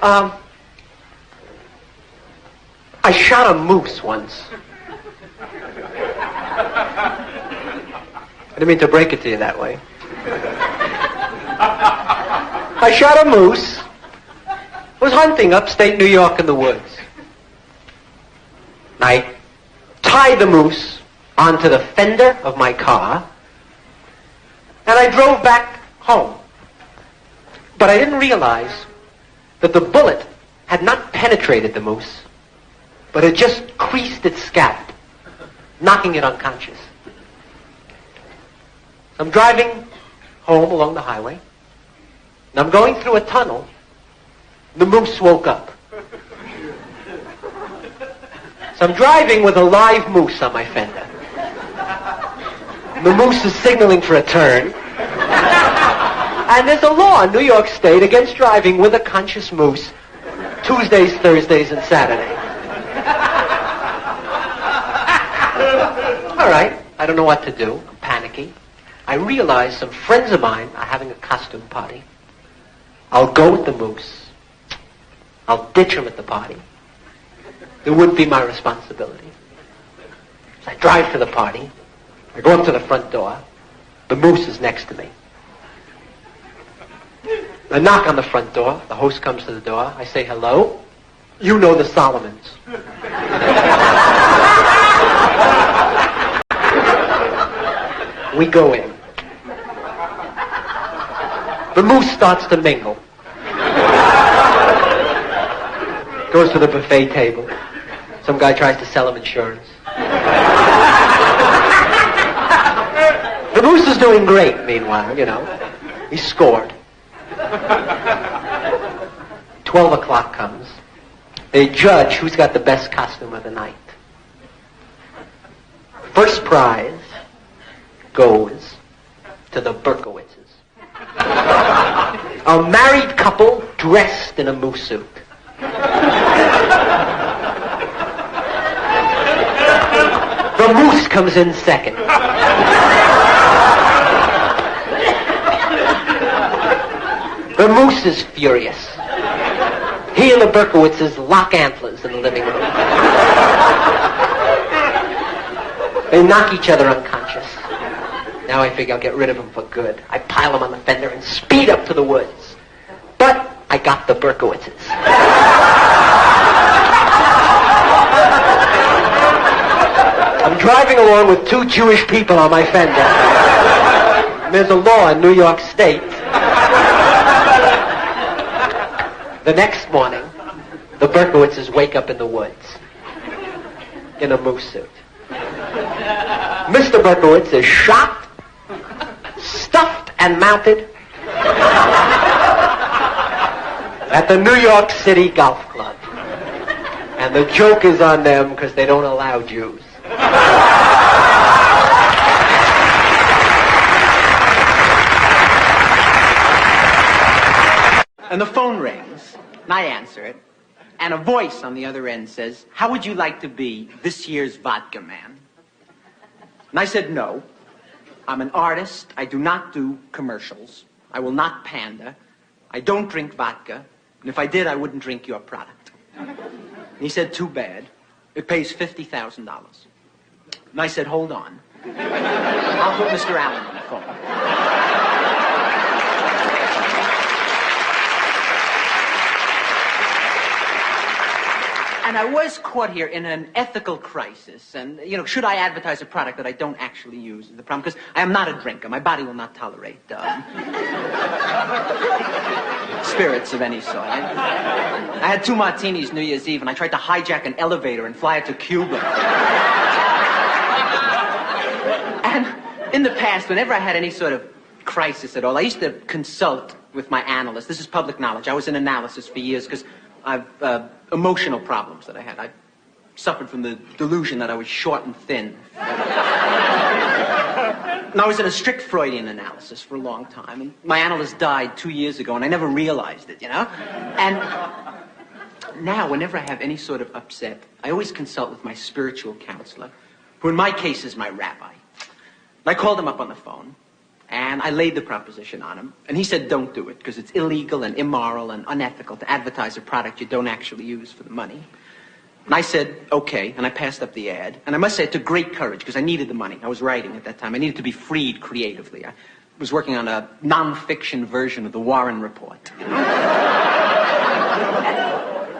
I shot a moose once. I didn't mean to break it to you that way. I shot a moose. Was hunting upstate New York in the woods. I tied the moose onto the fender of my car, and I drove back home. But I didn't realize that the bullet had not penetrated the moose, but had just creased its scalp, knocking it unconscious. I'm driving home along the highway, and I'm going through a tunnel. The moose woke up. So I'm driving with a live moose on my fender. The moose is signaling for a turn. And there's a law in New York State against driving with a conscious moose Tuesdays, Thursdays, and Saturdays. All right, I don't know what to do. I'm panicky. I realize some friends of mine are having a costume party. I'll go with the moose. I'll ditch him at the party. It wouldn't be my responsibility. So I drive to the party. I go up to the front door. The moose is next to me. I knock on the front door. The host comes to the door. I say, hello. You know the Solomons. We go in. The moose starts to mingle. Goes to the buffet table. Some guy tries to sell him insurance. The moose is doing great, meanwhile, you know. He scored. 12 o'clock comes. They judge who's got the best costume of the night. First prize goes to the Berkowitzes. A married couple dressed in a moose suit. The moose comes in second. The moose is furious. He and the Berkowitzes lock antlers in the living room. They knock each other unconscious. Now I figure I'll get rid of them for good. I pile them on the fender and speed up to the woods. But I got the Berkowitzes. I'm driving along with two Jewish people on my fender. And there's a law in New York State. The next morning, the Berkowitzes wake up in the woods in a moose suit. Mr. Berkowitz is shot, stuffed, and mounted at the New York City Golf Club. And the joke is on them because they don't allow Jews. And the phone rings, and I answer it, and a voice on the other end says, "How would you like to be this year's vodka man?" And I said, "No. I'm an artist. I do not do commercials. I will not pander. I don't drink vodka. And if I did, I wouldn't drink your product." And he said, "Too bad. It pays $50,000. And I said, "Hold on. I'll put Mr. Allen on the phone." And I was caught here in an ethical crisis. And, should I advertise a product that I don't actually use is the problem. Because I am not a drinker. My body will not tolerate spirits of any sort. I had 2 martinis New Year's Eve, and I tried to hijack an elevator and fly it to Cuba. And in the past, whenever I had any sort of crisis at all, I used to consult with my analyst. This is public knowledge. I was in analysis for years because I've emotional problems that I had. I suffered from the delusion that I was short and thin. And I was in a strict Freudian analysis for a long time. And my analyst died 2 years ago, and I never realized it, And now, whenever I have any sort of upset, I always consult with my spiritual counselor, who in my case is my rabbi. And I called him up on the phone, And I laid the proposition on him. And he said, don't do it, because it's illegal and immoral and unethical to advertise a product you don't actually use for the money. And I said, okay, and I passed up the ad. And I must say it took great courage, because I needed the money. I was writing at that time. I needed to be freed creatively. I was working on a non-fiction version of the Warren Report.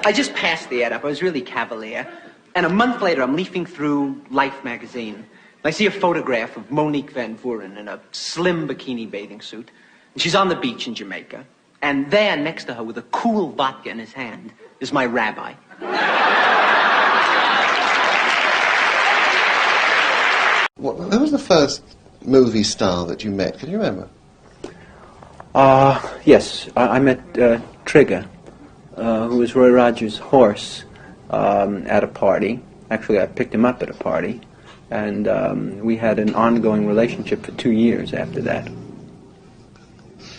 I just passed the ad up. I was really cavalier. And a month later, I'm leafing through Life magazine. I see a photograph of Monique Van Vuren in a slim bikini bathing suit. And she's on the beach in Jamaica. And there, next to her, with a cool vodka in his hand, is my rabbi. Who was the first movie star that you met? Can you remember? Yes. I met Trigger, who was Roy Rogers' horse, at a party. Actually, I picked him up at a party. And we had an ongoing relationship for 2 years after that.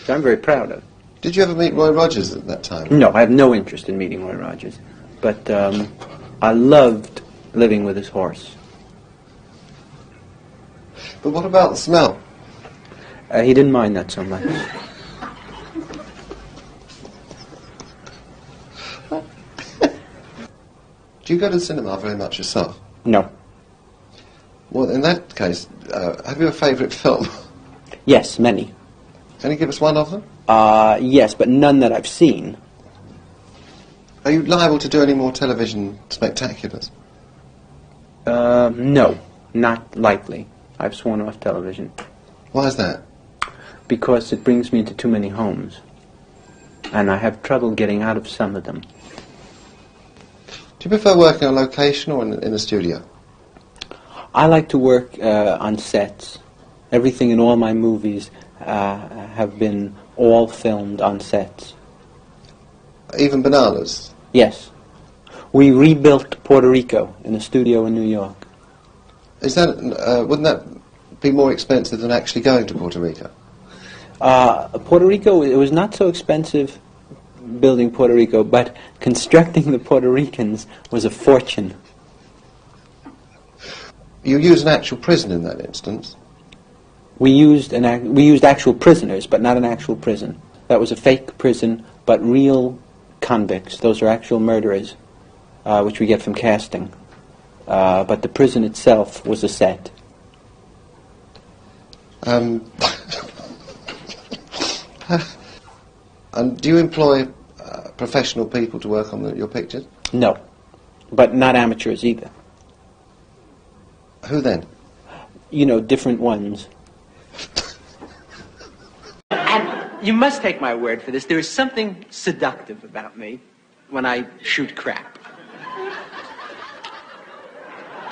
So I'm very proud of. Did you ever meet Roy Rogers at that time? No, I have no interest in meeting Roy Rogers. But I loved living with his horse. But what about the smell? He didn't mind that so much. Do you go to the cinema very much yourself? No. Well, in that case, have you a favourite film? Yes, many. Can you give us one of them? Yes, but none that I've seen. Are you liable to do any more television spectaculars? No, not likely. I've sworn off television. Why is that? Because it brings me into too many homes. And I have trouble getting out of some of them. Do you prefer working on location or in a studio? I like to work on sets. Everything in all my movies have been all filmed on sets. Even Bananas? Yes. We rebuilt Puerto Rico in a studio in New York. Is that wouldn't that be more expensive than actually going to Puerto Rico? Puerto Rico, it was not so expensive building Puerto Rico, but constructing the Puerto Ricans was a fortune. You used an actual prison in that instance? We used actual prisoners, but not an actual prison. That was a fake prison, but real convicts. Those are actual murderers, which we get from casting. But the prison itself was a set. And do you employ professional people to work on your pictures? No, but not amateurs either. Who then? You know, different ones. And you must take my word for this. There is something seductive about me when I shoot crap.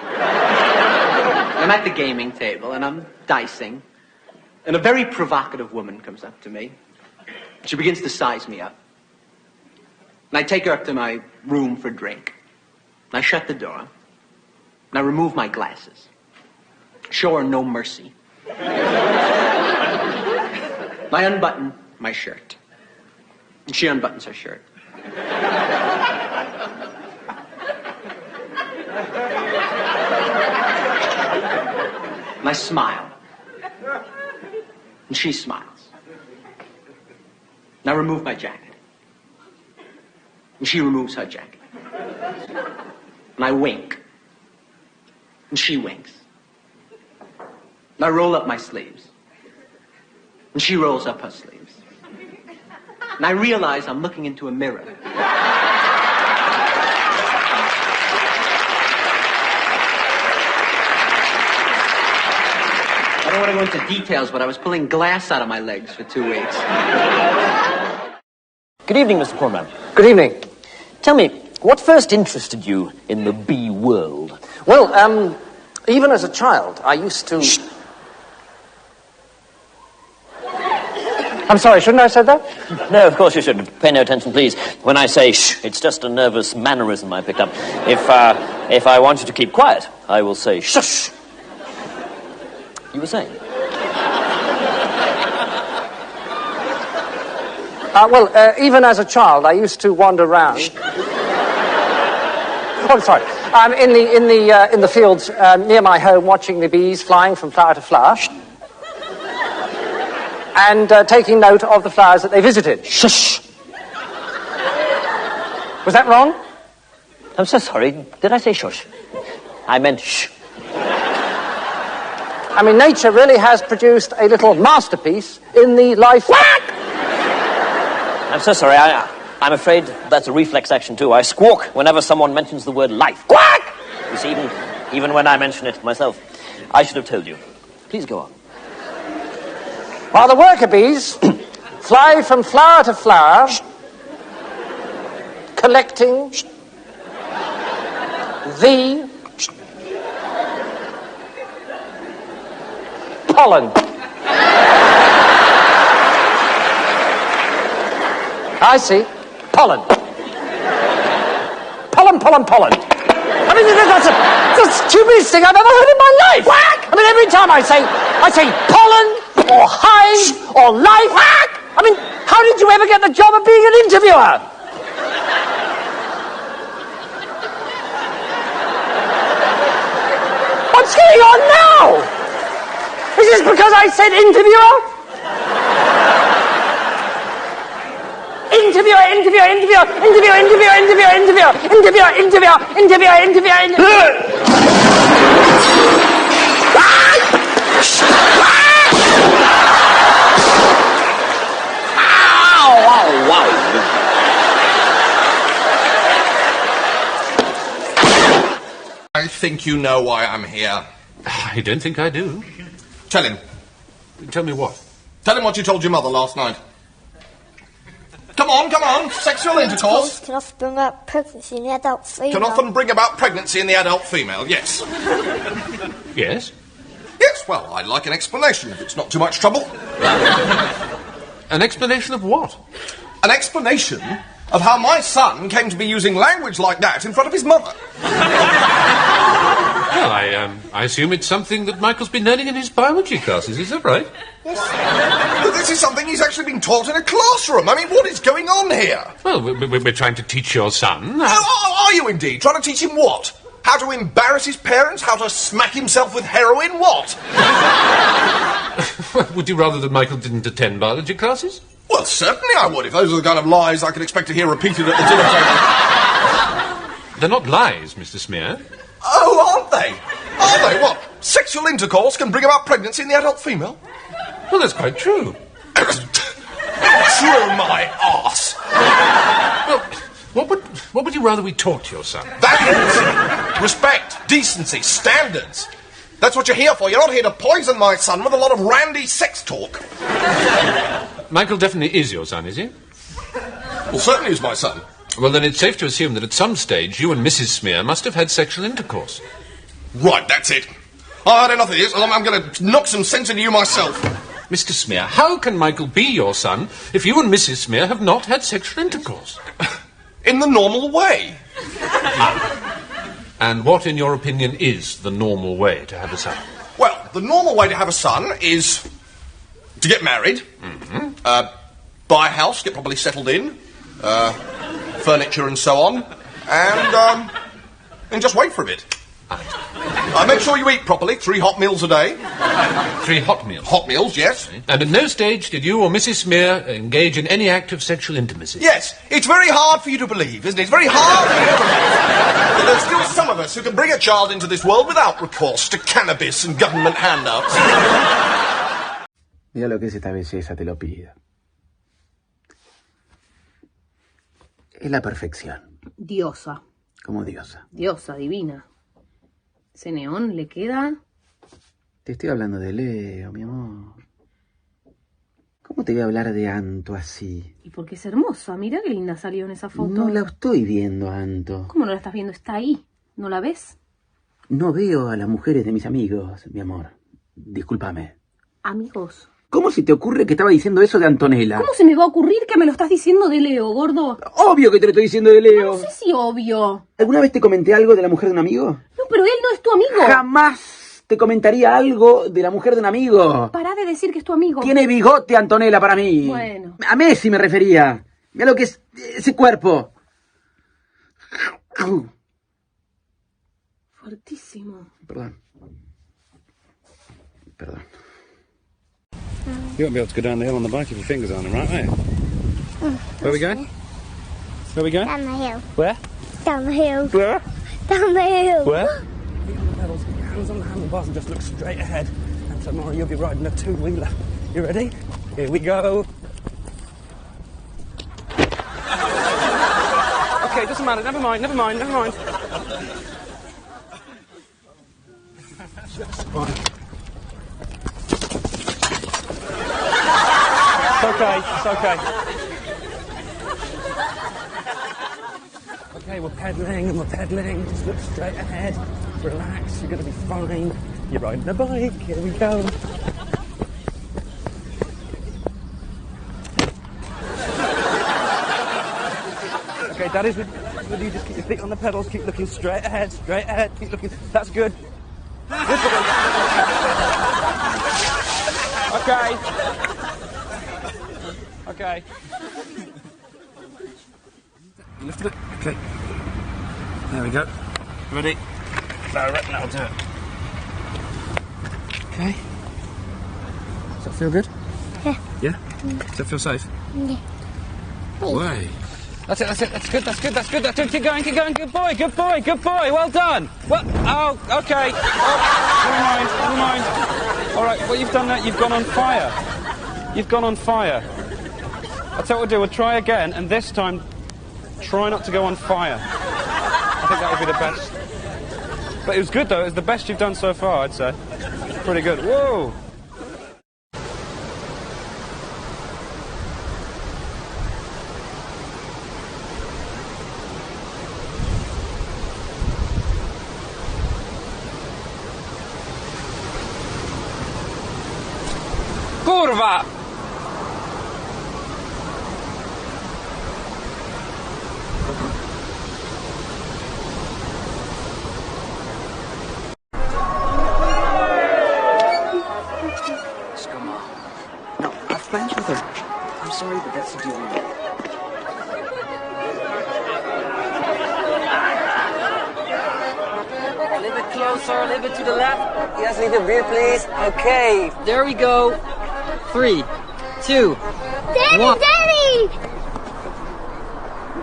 I'm at the gaming table and I'm dicing, and a very provocative woman comes up to me. She begins to size me up. And I take her up to my room for a drink. And I shut the door. And I remove my glasses. Show her no mercy. I unbutton my shirt. And she unbuttons her shirt. And I smile. And she smiles. And I remove my jacket. And she removes her jacket. And I wink. And she winks. And I roll up my sleeves. And she rolls up her sleeves. And I realize I'm looking into a mirror. I don't want to go into details, but I was pulling glass out of my legs for 2 weeks. Good evening, Mr. Corman. Good evening. Tell me, what first interested you in the bee world? Well, even as a child, I used to... Shh. I'm sorry, shouldn't I have said that? No, of course you should. Pay no attention, please. When I say shh, it's just a nervous mannerism I picked up. If I want you to keep quiet, I will say shush. You were saying? Even as a child, I used to wander around. Oh, I'm sorry. In the fields near my home, watching the bees flying from flower to flower. and taking note of the flowers that they visited. Shush! Was that wrong? I'm so sorry. Did I say shush? I meant shh. I mean, nature really has produced a little masterpiece in the life... Quack! I'm so sorry. I'm afraid that's a reflex action, too. I squawk whenever someone mentions the word life. Quack! You see, even when I mention it myself. I should have told you. Please go on. While the worker bees fly from flower to flower, collecting the pollen. I see. Pollen. Pollen. I mean, that's the stupidest thing I've ever heard in my life. Whack! I mean, every time I say pollen or hive or life. Whack! I mean, how did you ever get the job of being an interviewer? What's going on now? Is this because I said interviewer? Interviewer. I think you know why I'm here. I don't think I do. Tell him. Tell me what? Tell him what you told your mother last night. Come on. Sexual intercourse can often bring about pregnancy in the adult female. can often bring about pregnancy in the adult female, yes. Yes? Yes, well, I'd like an explanation if it's not too much trouble. An explanation of what? An explanation of how my son came to be using language like that in front of his mother. Well, I assume it's something that Michael's been learning in his biology classes, is that right? Yes. But this is something he's actually been taught in a classroom. I mean, what is going on here? Well, we're trying to teach your son. Oh, are you indeed? Trying to teach him what? How to embarrass his parents? How to smack himself with heroin? What? Would you rather that Michael didn't attend biology classes? Well, certainly I would, if those are the kind of lies I could expect to hear repeated at the dinner table. They're not lies, Mr. Smear. Oh, aren't they? Are they? What? Sexual intercourse can bring about pregnancy in the adult female? Well, that's quite true. True, my arse. Well, what would you rather we taught your son? That is respect, decency, standards. That's what you're here for. You're not here to poison my son with a lot of randy sex talk. Michael definitely is your son, is he? Well, certainly is my son. Well, then it's safe to assume that at some stage you and Mrs. Smear must have had sexual intercourse. Right, that's it. I had enough of this. I'm going to knock some sense into you myself. Mr. Smear, how can Michael be your son if you and Mrs. Smear have not had sexual intercourse? In the normal way. And what, in your opinion, is the normal way to have a son? Well, the normal way to have a son is to get married, buy a house, get properly settled in, furniture and so on, and just wait for a bit. Make sure you eat properly, 3 hot meals a day. 3 hot meals? Hot meals, yes. And at no stage did you or Mrs. Smear engage in any act of sexual intimacy? Yes. It's very hard for you to believe, isn't it? It's very hard for you to believe that there's still some of us who can bring a child into this world without recourse to cannabis and government handouts. Mira lo que es esta belleza, te lo pido. Es la perfección. Diosa. Como diosa. Diosa, divina. Ese neón le queda... Te estoy hablando de Leo, mi amor. ¿Cómo te voy a hablar de Anto así? Y porque es hermosa. Mira qué linda salió en esa foto. No la estoy viendo, Anto. ¿Cómo no la estás viendo? Está ahí. ¿No la ves? No veo a las mujeres de mis amigos, mi amor. Discúlpame. Amigos. ¿Cómo se te ocurre que estaba diciendo eso de Antonella? ¿Cómo se me va a ocurrir que me lo estás diciendo de Leo, gordo? Obvio que te lo estoy diciendo de Leo. No sé si obvio. ¿Alguna vez te comenté algo de la mujer de un amigo? No, pero él no es tu amigo. Jamás te comentaría algo de la mujer de un amigo. Pará de decir que es tu amigo. Tiene bigote, Antonella, para mí. Bueno. A Messi me refería. Mira lo que es ese cuerpo. Fuertísimo. Perdón. You won't be able to go down the hill on the bike if your fingers aren't in, right, are you? Where are we going? Where are we going? Down the hill. Where? Down the hill. Where? Down the hill. Where? Feet on the pedals, keep your hands on the handlebars and just look straight ahead. And tomorrow you'll be riding a two-wheeler. You ready? Here we go. Okay, doesn't matter. Never mind. It's okay. Okay, we're pedaling. Just look straight ahead. Relax, you're going to be fine. You're riding a bike. Here we go. Okay, Daddy's with you. Just keep your feet on the pedals. Keep looking straight ahead. Keep looking. That's good. Okay. Lift it. Okay. There we go. Ready? No, I reckon that'll do it. Okay. Does that feel good? Yeah. Yeah? Does that feel safe? Yeah. Way. That's it. That's good. Keep going. Good boy. Well done. Well, oh, okay. Oh, never mind. All right, what you've done there, you've gone on fire. I'll tell you what we'll do. We'll try again, and this time, try not to go on fire. I think that would be the best. But it was good, though. It was the best you've done so far, I'd say. Pretty good. Whoa! Kurwa! No, I've plans with her. I'm sorry, but that's the deal we made. A little bit closer, a little bit to the left. Yes, need a beer, please. Okay, there we go. 3, 2, 1.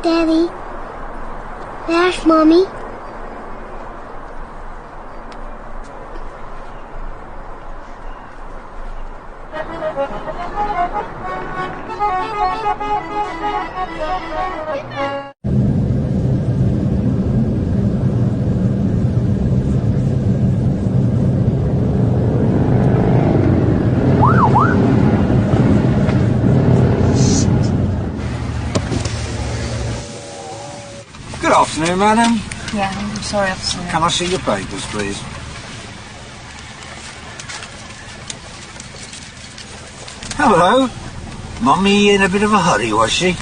Daddy. There's Mommy. Good afternoon, madam. Yeah, I'm sorry, officer. Can I see your papers, please? Hello. Mummy in a bit of a hurry, was she?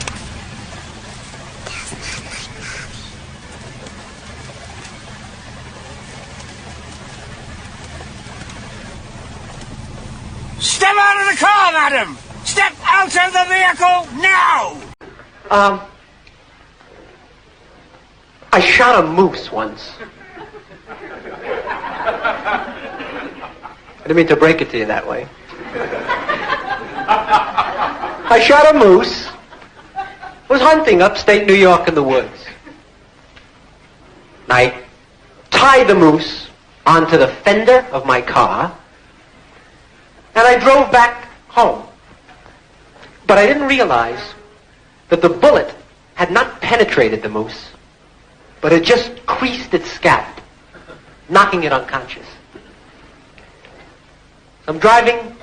Step out of the car, madam! Step out of the vehicle now! I shot a moose once. I didn't mean to break it to you that way. I shot a moose. Was hunting upstate New York in the woods. I tied the moose onto the fender of my car, and I drove back home. But I didn't realize that the bullet had not penetrated the moose, but it just creased its scalp, knocking it unconscious. I'm driving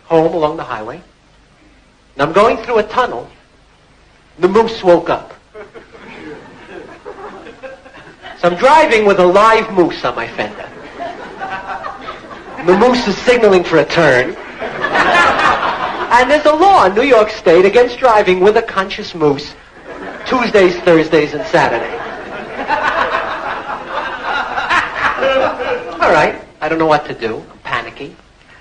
home along the highway, and I'm going through a tunnel. The moose woke up. So I'm driving with a live moose on my fender. And the moose is signaling for a turn. And there's a law in New York State against driving with a conscious moose Tuesdays, Thursdays, and Saturdays. All right, I don't know what to do. I'm panicky.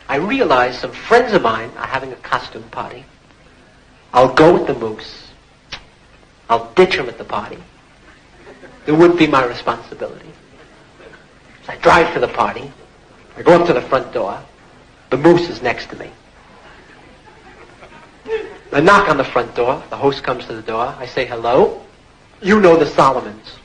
I realize some friends of mine are having a costume party. I'll go with the moose. I'll ditch him at the party. It wouldn't be my responsibility. So I drive to the party. I go up to the front door. The moose is next to me. I knock on the front door. The host comes to the door. I say hello. You know the Solomons.